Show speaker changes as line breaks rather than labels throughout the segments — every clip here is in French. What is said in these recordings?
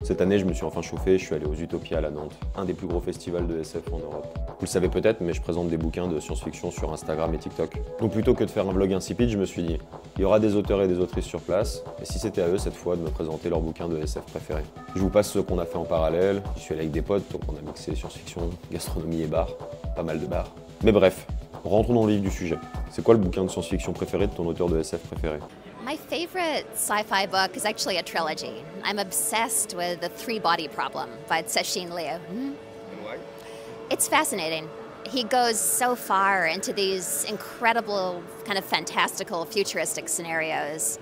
Cette année, je me suis enfin chauffé, je suis allé aux Utopiales à Nantes, un des plus gros festivals de SF en Europe. Vous le savez peut-être, mais je présente des bouquins de science-fiction sur Instagram et TikTok. Donc plutôt que de faire un vlog insipide, je me suis dit, il y aura des auteurs et des autrices sur place, et si c'était à eux cette fois de me présenter leurs bouquins de SF préférés. Je vous passe ceux qu'on a fait en parallèle, je suis allé avec des potes, donc on a mixé science-fiction, gastronomie et bar, pas mal de bars. Mais bref, rentrons dans le vif du sujet. C'est quoi le bouquin de science-fiction préféré de ton auteur de SF préféré?
My favorite sci-fi book is actually a trilogy. I'm obsessed with The Three Body Problem by Cixin Liu.
Why?
It's fascinating. He goes so far into these incredible, kind of fantastical, futuristic scenarios.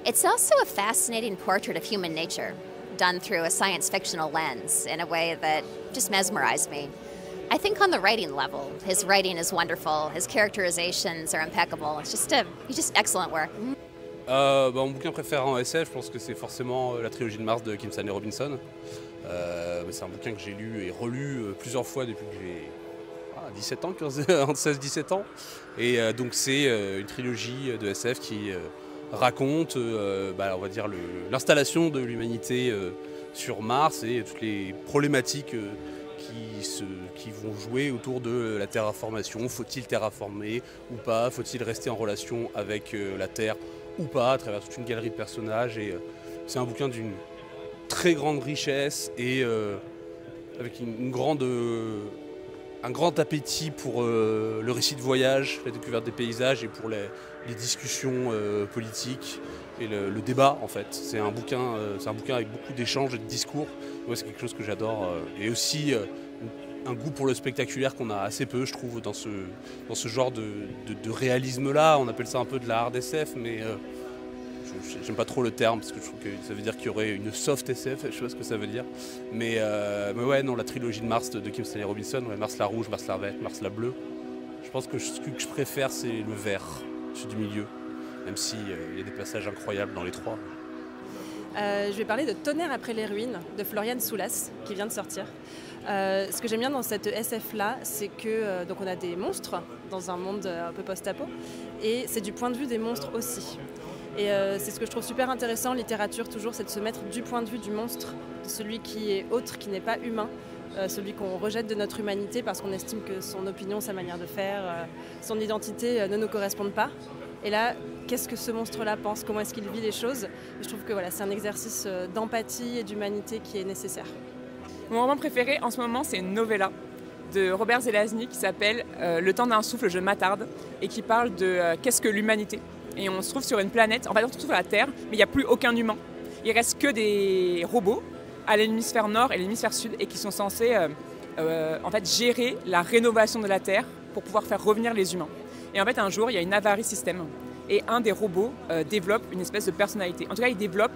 It's also a fascinating portrait of human nature, done through a science fictional lens in a way that just mesmerized me. I think on the writing level, his writing is wonderful. His characterizations are impeccable. It's just excellent work.
Mon bouquin préféré en SF, je pense que c'est forcément la trilogie de Mars de Kim Stanley Robinson. C'est un bouquin que j'ai lu et relu plusieurs fois depuis que j'ai 17 ans, entre 16 et 17 ans. Et donc c'est une trilogie de SF qui raconte on va dire l'installation de l'humanité sur Mars et toutes les problématiques qui vont jouer autour de la terraformation. Faut-il terraformer ou pas? Faut-il rester en relation avec la Terre ou pas, à travers toute une galerie de personnages. Et c'est un bouquin d'une très grande richesse et avec un grand appétit pour le récit de voyage, la découverte des paysages et pour les discussions politiques et le débat en fait. C'est un bouquin avec beaucoup d'échanges et de discours. Moi, c'est quelque chose que j'adore. Et aussi un goût pour le spectaculaire qu'on a assez peu, je trouve, dans ce genre de réalisme-là. On appelle ça un peu de la hard SF, mais j'aime pas trop le terme, parce que je trouve que ça veut dire qu'il y aurait une soft SF, je sais pas ce que ça veut dire. Mais ouais, non, la trilogie de Mars de Kim Stanley Robinson, ouais, Mars la rouge, Mars la verte, Mars la bleue. Je pense que ce que je préfère, c'est le vert, celui du milieu, même s'il y a des passages incroyables dans les trois.
Je vais parler de Tonnerre après les ruines de Florian Soulas qui vient de sortir. Ce que j'aime bien dans cette SF-là, c'est que donc on a des monstres dans un monde un peu post-apo et c'est du point de vue des monstres aussi. Et c'est ce que je trouve super intéressant en littérature toujours, c'est de se mettre du point de vue du monstre, de celui qui est autre, qui n'est pas humain, celui qu'on rejette de notre humanité parce qu'on estime que son opinion, sa manière de faire, son identité ne nous correspondent pas. Et là, qu'est-ce que ce monstre-là pense? Comment est-ce qu'il vit les choses? Je trouve que voilà, c'est un exercice d'empathie et d'humanité qui est nécessaire.
Mon roman préféré en ce moment, c'est une novella de Robert Zelazny qui s'appelle Le temps d'un souffle, je m'attarde, et qui parle de qu'est-ce que l'humanité. Et on se trouve sur une planète, en fait on se trouve sur la Terre, mais il n'y a plus aucun humain. Il reste que des robots à l'hémisphère nord et l'hémisphère sud et qui sont censés en fait, gérer la rénovation de la Terre pour pouvoir faire revenir les humains. Et en fait un jour, il y a une avarie système et un des robots développe une espèce de personnalité. En tout cas, il développe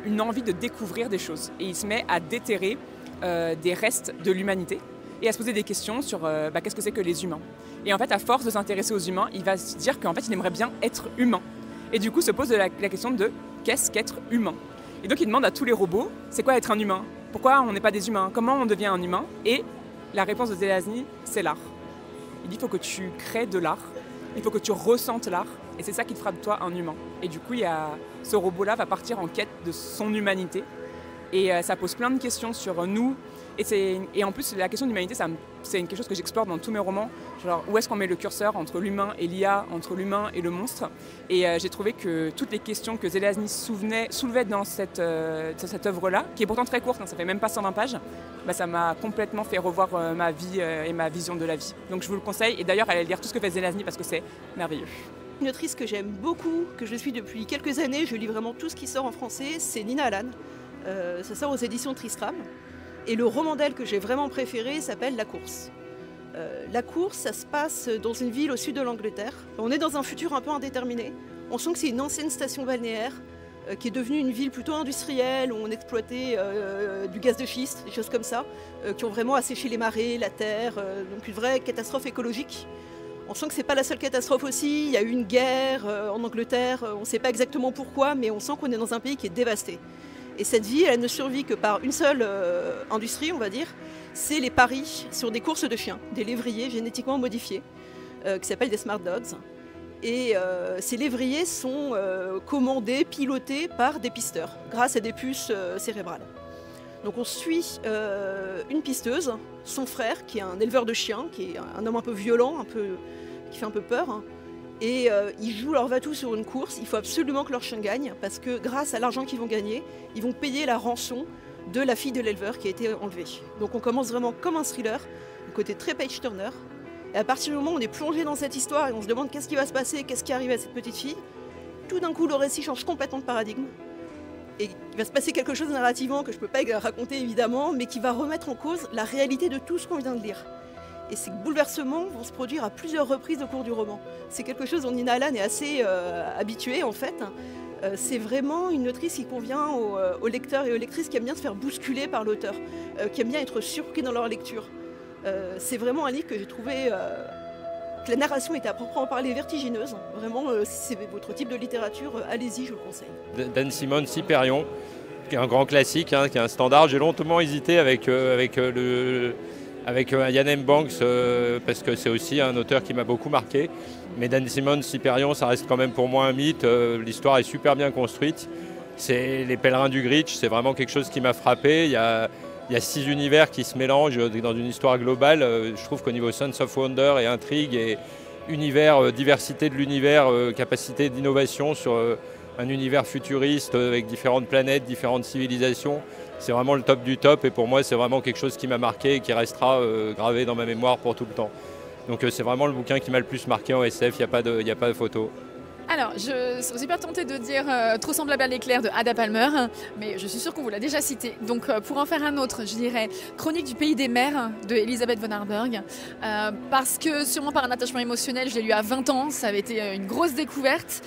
une envie de découvrir des choses et il se met à déterrer des restes de l'humanité et à se poser des questions sur qu'est-ce que c'est que les humains. Et en fait, à force de s'intéresser aux humains, il va se dire qu'en fait, il aimerait bien être humain. Et du coup, se pose la question de qu'est-ce qu'être humain. Et donc, il demande à tous les robots, c'est quoi être un humain? Pourquoi on n'est pas des humains? Comment on devient un humain? Et la réponse de Zelazny, c'est l'art. Il dit, il faut que tu crées de l'art, il faut que tu ressentes l'art, et c'est ça qui te fera de toi un humain. Et du coup, ce robot-là va partir en quête de son humanité, et ça pose plein de questions sur nous. Et en plus, la question de l'humanité, c'est quelque chose que j'explore dans tous mes romans. Genre, où est-ce qu'on met le curseur entre l'humain et l'IA, entre l'humain et le monstre? Et j'ai trouvé que toutes les questions que Zelazny soulevait dans cette œuvre-là, qui est pourtant très courte, hein, ça fait même pas 120 pages, ça m'a complètement fait revoir ma vie et ma vision de la vie. Donc je vous le conseille. Et d'ailleurs, allez lire tout ce que fait Zelazny parce que c'est merveilleux.
Une autrice que j'aime beaucoup, que je suis depuis quelques années, je lis vraiment tout ce qui sort en français, c'est Nina Allan. Ça sort aux éditions Tristram. Et le roman d'elle que j'ai vraiment préféré s'appelle La Course. La Course, ça se passe dans une ville au sud de l'Angleterre. On est dans un futur un peu indéterminé. On sent que c'est une ancienne station balnéaire qui est devenue une ville plutôt industrielle, où on exploitait du gaz de schiste, des choses comme ça, qui ont vraiment asséché les marées, la terre, donc une vraie catastrophe écologique. On sent que c'est pas la seule catastrophe aussi, il y a eu une guerre en Angleterre, on ne sait pas exactement pourquoi, mais on sent qu'on est dans un pays qui est dévasté. Et cette ville, elle ne survit que par une seule industrie, on va dire, c'est les paris sur des courses de chiens, des lévriers génétiquement modifiés, qui s'appellent des smart dogs. Et ces lévriers sont commandés, pilotés par des pisteurs, grâce à des puces cérébrales. Donc on suit une pisteuse, son frère qui est un éleveur de chiens, qui est un homme un peu violent, qui fait un peu peur. Hein. Et ils jouent leur va-tout sur une course. Il faut absolument que leur chien gagne parce que grâce à l'argent qu'ils vont gagner, ils vont payer la rançon de la fille de l'éleveur qui a été enlevée. Donc on commence vraiment comme un thriller, un côté très page-turner. Et à partir du moment où on est plongé dans cette histoire et on se demande qu'est-ce qui va se passer, qu'est-ce qui arrive à cette petite fille, tout d'un coup le récit change complètement de paradigme. Et il va se passer quelque chose narrativement que je ne peux pas raconter évidemment, mais qui va remettre en cause la réalité de tout ce qu'on vient de lire. Et ces bouleversements vont se produire à plusieurs reprises au cours du roman. C'est quelque chose dont Nina Allan est assez habituée en fait. C'est vraiment une autrice qui convient aux lecteurs et aux lectrices qui aiment bien se faire bousculer par l'auteur, qui aiment bien être surpris dans leur lecture. C'est vraiment un livre que j'ai trouvé que la narration était à proprement parler vertigineuse. Vraiment, si c'est votre type de littérature, allez-y, je vous le conseille.
Dan Simmons, Hyperion, qui est un grand classique, hein, qui est un standard. J'ai longtemps hésité avec Ian M. Banks, parce que c'est aussi un auteur qui m'a beaucoup marqué. Mais Dan Simmons, Hyperion, ça reste quand même pour moi un mythe. L'histoire est super bien construite. C'est les pèlerins du Gritch, c'est vraiment quelque chose qui m'a frappé. Il y a 6 univers qui se mélangent dans une histoire globale. Je trouve qu'au niveau Sense of Wonder et intrigue et univers, diversité de l'univers, capacité d'innovation sur un univers futuriste avec différentes planètes, différentes civilisations, c'est vraiment le top du top. Et pour moi, c'est vraiment quelque chose qui m'a marqué et qui restera gravé dans ma mémoire pour tout le temps. Donc c'est vraiment le bouquin qui m'a le plus marqué en SF, il n'y a pas de photo.
Alors, je suis pas tentée de dire Trop semblable à l'éclair de Ada Palmer, mais je suis sûre qu'on vous l'a déjà cité. Donc, pour en faire un autre, je dirais Chronique du pays des mers de Elisabeth von Arburg, parce que sûrement par un attachement émotionnel, je l'ai lu à 20 ans, ça avait été une grosse découverte.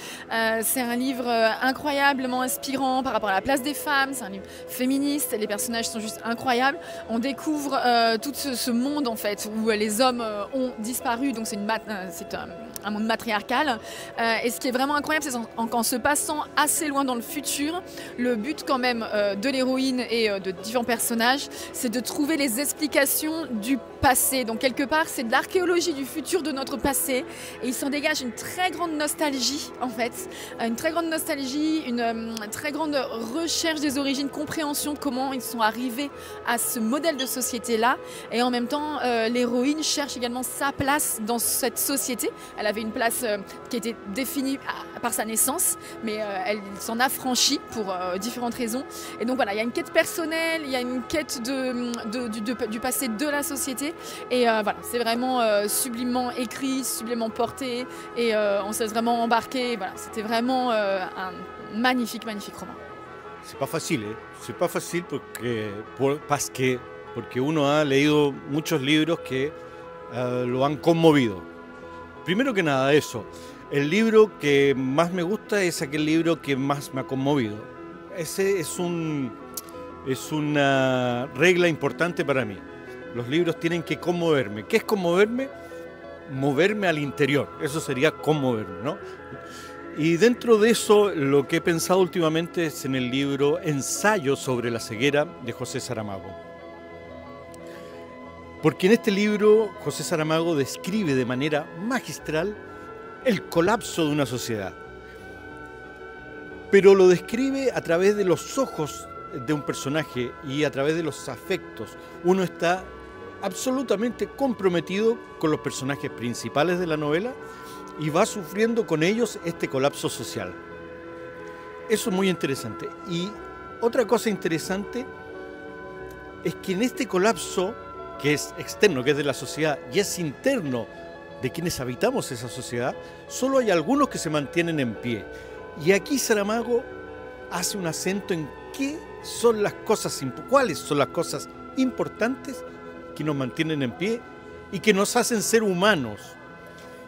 C'est un livre incroyablement inspirant par rapport à la place des femmes, c'est un livre féministe, les personnages sont juste incroyables. On découvre tout ce monde en fait où les hommes ont disparu, donc c'est un monde matriarcal. Et ce qui est vraiment incroyable, c'est qu'en se passant assez loin dans le futur, le but quand même de l'héroïne et de différents personnages, c'est de trouver les explications du passé. Donc quelque part, c'est de l'archéologie du futur de notre passé. Et il s'en dégage une très grande nostalgie, en fait. Une très grande nostalgie, une très grande recherche des origines, compréhension de comment ils sont arrivés à ce modèle de société-là. Et en même temps, l'héroïne cherche également sa place dans cette société. Elle avait une place qui était définie par sa naissance, mais elle s'en a franchi pour différentes raisons. Et donc voilà, il y a une quête personnelle, il y a une quête du passé de la société. Et voilà, c'est vraiment sublimement écrit, sublimement porté, et on se laisse vraiment embarquer. Voilà, c'était vraiment un magnifique, magnifique roman.
C'est pas facile, ¿eh? C'est pas facile porque uno ha leído muchos libros que lo han conmovido. Primero que nada eso, el libro que más me gusta es aquel libro que más me ha conmovido. Ese es una regla importante para mí. Los libros tienen que conmoverme. ¿Qué es conmoverme? Moverme al interior, eso sería conmoverme, ¿no? Y dentro de eso, lo que he pensado últimamente es en el libro Ensayo sobre la ceguera de José Saramago. Porque en este libro José Saramago describe de manera magistral el colapso de una sociedad. Pero lo describe a través de los ojos de un personaje y a través de los afectos. Uno está absolutamente comprometido con los personajes principales de la novela y va sufriendo con ellos este colapso social. Eso es muy interesante. Y otra cosa interesante es que en este colapso, que es externo, que es de la sociedad, y es interno de quienes habitamos esa sociedad, solo hay algunos que se mantienen en pie. Y aquí Saramago hace un acento en cuáles son las cosas importantes que nos mantienen en pie y que nos hacen ser humanos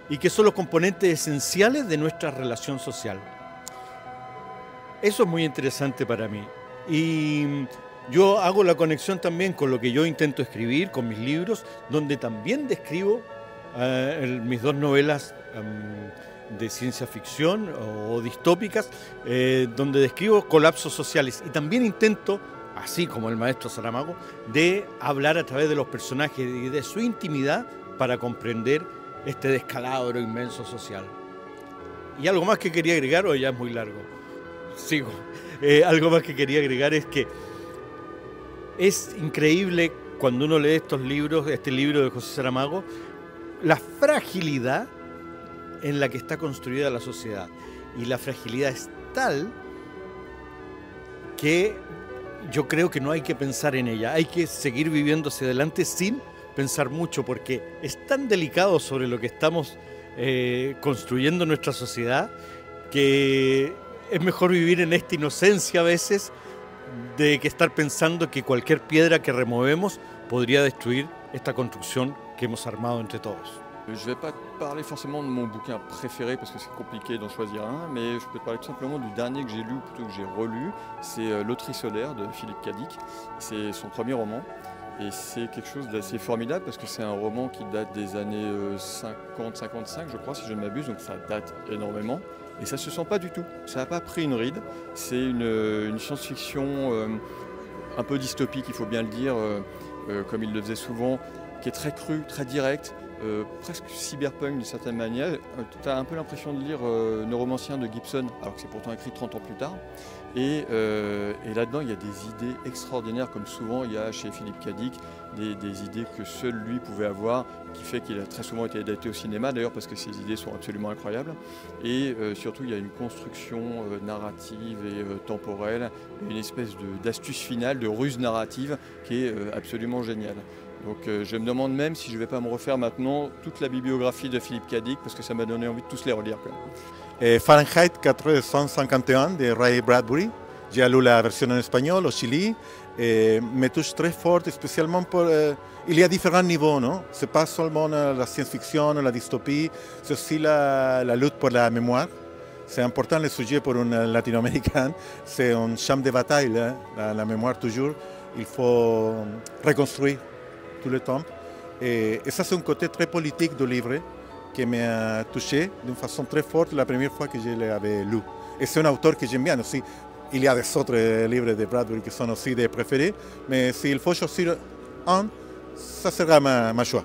y que son los componentes esenciales de nuestra relación social. Eso es muy interesante para mí. Y yo hago la conexión también con lo que yo intento escribir, con mis libros, donde también describo mis dos novelas de ciencia ficción o distópicas, donde describo colapsos sociales. Y también intento, así como el maestro Saramago, de hablar a través de los personajes y de su intimidad para comprender este descalabro inmenso social. Y algo más que quería agregar, o ya es muy largo, sigo. Algo más que quería agregar es que Es increíble cuando uno lee estos libros, este libro de José Saramago, la fragilidad en la que está construida la sociedad. Y la fragilidad es tal que yo creo que no hay que pensar en ella, hay que seguir viviendo hacia adelante sin pensar mucho, porque es tan delicado sobre lo que estamos construyendo nuestra sociedad, que es mejor vivir en esta inocencia a veces de que estar pensando que cualquier piedra que removemos podría destruir esta construcción que hemos armado entre todos.
Je ne vais pas parler forcément de mon bouquin préféré parce que c'est compliqué d'en choisir un, mais je peux te parler tout simplement du dernier que j'ai lu ou plutôt que j'ai relu. C'est Loterie solaire de Philippe Cadic. C'est son premier roman et c'est quelque chose d'assez formidable parce que c'est un roman qui date des années 50-55 je crois si je ne m'abuse, donc ça date énormément. Et ça ne se sent pas du tout, ça n'a pas pris une ride. C'est une science-fiction un peu dystopique, il faut bien le dire, comme il le faisait souvent, qui est très crue, très directe. Presque cyberpunk d'une certaine manière. Tu as un peu l'impression de lire Neuromancien de Gibson, alors que c'est pourtant écrit 30 ans plus tard. Et là-dedans, il y a des idées extraordinaires, comme souvent il y a chez Philippe Cadic, des idées que seul lui pouvait avoir, qui fait qu'il a très souvent été adapté au cinéma, d'ailleurs parce que ses idées sont absolument incroyables. Et surtout, il y a une construction narrative et temporelle, une espèce d'astuce finale, de ruse narrative qui est absolument géniale. Donc je me demande même si je ne vais pas me refaire maintenant toute la bibliographie de Philippe Cadic parce que ça m'a donné envie de tous les relire quand même.
Fahrenheit 451 de Ray Bradbury, j'ai lu la version en espagnol au Chili, me touche très fort, spécialement pour... il y a différents niveaux, non? Ce n'est pas seulement la science-fiction, la dystopie, c'est aussi la lutte pour la mémoire. C'est important le sujet pour un latino-américain, c'est un champ de bataille, hein? La mémoire toujours, il faut reconstruire tout le temps. Et ça, c'est un côté très politique du livre qui m'a touché d'une façon très forte la première fois que je l'avais lu. Et c'est un auteur que j'aime bien aussi. Il y a des autres livres de Bradbury qui sont aussi des préférés, mais s'il faut choisir un, ça sera ma choix.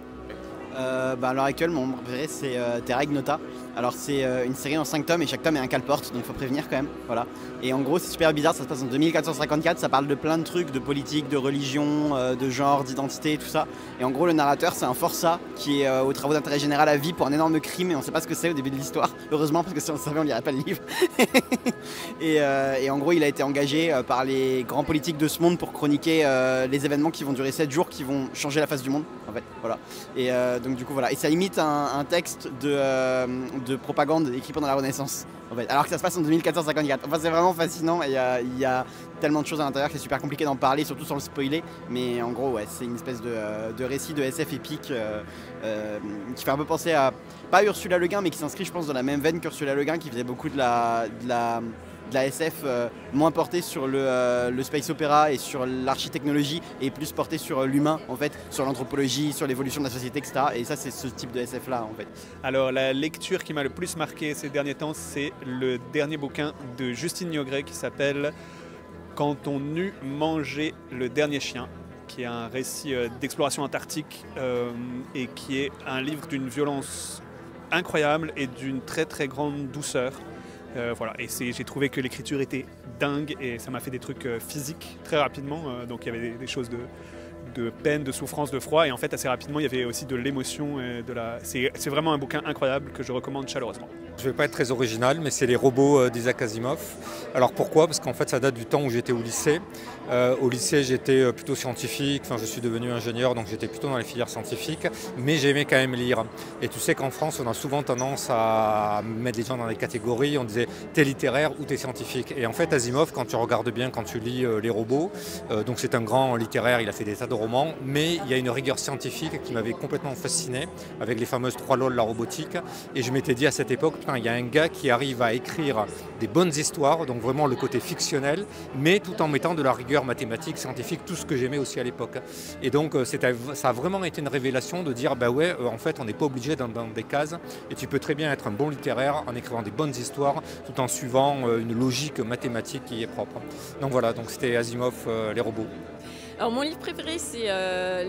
À l'heure actuelle, mon préféré, c'est Terra Ignota. Alors c'est une série en 5 tomes et chaque tome est un cale-porte, donc il faut prévenir quand même. Voilà. Et en gros c'est super bizarre, ça se passe en 2454, ça parle de plein de trucs, de politique, de religion, de genre, d'identité et tout ça. Et en gros le narrateur c'est un forçat qui est aux travaux d'intérêt général à vie pour un énorme crime et on ne sait pas ce que c'est au début de l'histoire, heureusement parce que si on le savait on lirait pas le livre. et en gros il a été engagé par les grands politiques de ce monde pour chroniquer les événements qui vont durer 7 jours, qui vont changer la face du monde en fait. Voilà. Et donc du coup voilà, et ça imite un texte de propagande écrit pendant la Renaissance, en fait, alors que ça se passe en 2454. Enfin, c'est vraiment fascinant et il y a tellement de choses à l'intérieur que c'est super compliqué d'en parler, surtout sans le spoiler. Mais en gros, ouais, c'est une espèce de récit de SF épique qui fait un peu penser à, pas Ursula Le Guin, mais qui s'inscrit, je pense, dans la même veine qu'Ursula Le Guin, qui faisait beaucoup de la SF moins portée sur le space opéra et sur l'architechnologie et plus portée sur l'humain en fait, sur l'anthropologie, sur l'évolution de la société, etc. Et ça c'est ce type de SF là en fait.
Alors la lecture qui m'a le plus marqué ces derniers temps, c'est le dernier bouquin de Justine Niogré qui s'appelle Quand on eut mangé le dernier chien, qui est un récit d'exploration antarctique et qui est un livre d'une violence incroyable et d'une très très grande douceur. Voilà. Et j'ai trouvé que l'écriture était dingue et ça m'a fait des trucs physiques très rapidement. Donc il y avait des choses de peine, de souffrance, de froid et en fait assez rapidement il y avait aussi de l'émotion. C'est vraiment un bouquin incroyable que je recommande chaleureusement.
Je ne vais pas être très original, mais c'est les robots d'Isaac Asimov. Alors pourquoi? Parce qu'en fait ça date du temps où j'étais au lycée. Au lycée j'étais plutôt scientifique, enfin je suis devenu ingénieur donc j'étais plutôt dans les filières scientifiques, mais j'aimais quand même lire. Et tu sais qu'en France on a souvent tendance à mettre les gens dans des catégories, on disait t'es littéraire ou t'es scientifique. Et en fait Asimov, quand tu regardes bien, quand tu lis les robots, donc c'est un grand littéraire, il a fait des tas de romans, mais il y a une rigueur scientifique qui m'avait complètement fasciné avec les fameuses 3 lois de la robotique. Et je m'étais dit à cette époque, il y a un gars qui arrive à écrire des bonnes histoires, donc vraiment le côté fictionnel, mais tout en mettant de la rigueur mathématique, scientifique, tout ce que j'aimais aussi à l'époque. Et donc ça a vraiment été une révélation de dire, bah ouais, en fait on n'est pas obligé dans des cases, et tu peux très bien être un bon littéraire en écrivant des bonnes histoires, tout en suivant une logique mathématique qui est propre. Donc voilà, donc c'était Asimov, les robots.
Alors mon livre préféré c'est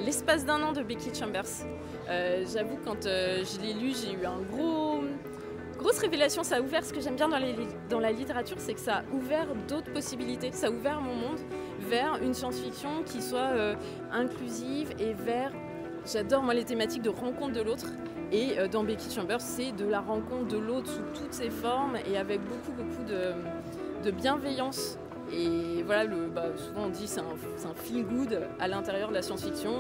L'espace d'un an de Becky Chambers. J'avoue quand je l'ai lu j'ai eu grosse révélation, ça a ouvert ce que j'aime bien dans la littérature, c'est que ça a ouvert d'autres possibilités, ça a ouvert mon monde vers une science-fiction qui soit inclusive et vers... J'adore moi les thématiques de rencontre de l'autre. Et dans Becky Chambers, c'est de la rencontre de l'autre sous toutes ses formes et avec beaucoup de bienveillance. Et voilà, souvent on dit c'est un feel good à l'intérieur de la science-fiction.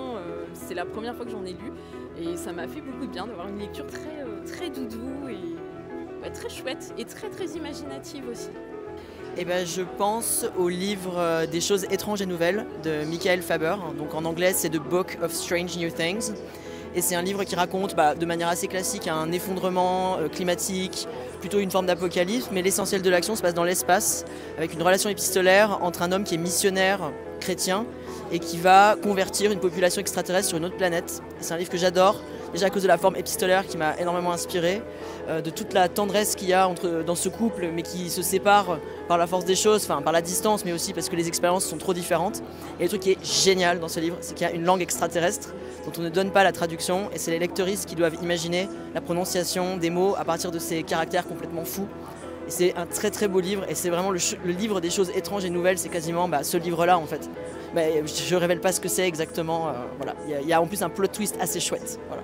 C'est la première fois que j'en ai lu et ça m'a fait beaucoup de bien d'avoir une lecture très doudou et très chouette et très imaginative aussi.
Eh ben, je pense au livre Des choses étranges et nouvelles de Michael Faber. Donc en anglais, c'est The Book of Strange New Things. Et c'est un livre qui raconte de manière assez classique un effondrement climatique, plutôt une forme d'apocalypse, mais l'essentiel de l'action se passe dans l'espace, avec une relation épistolaire entre un homme qui est missionnaire chrétien et qui va convertir une population extraterrestre sur une autre planète. Et c'est un livre que j'adore, déjà à cause de la forme épistolaire qui m'a énormément inspiré, de toute la tendresse qu'il y a dans ce couple, mais qui se sépare par la force des choses, enfin par la distance, mais aussi parce que les expériences sont trop différentes. Et le truc qui est génial dans ce livre, c'est qu'il y a une langue extraterrestre dont on ne donne pas la traduction, et c'est les lectrices qui doivent imaginer la prononciation des mots à partir de ces caractères complètement fous. Et c'est un très beau livre, et c'est vraiment le livre des choses étranges et nouvelles, c'est quasiment ce livre-là en fait. Je ne révèle pas ce que c'est exactement, voilà. Il y a en plus un plot twist assez chouette. Voilà.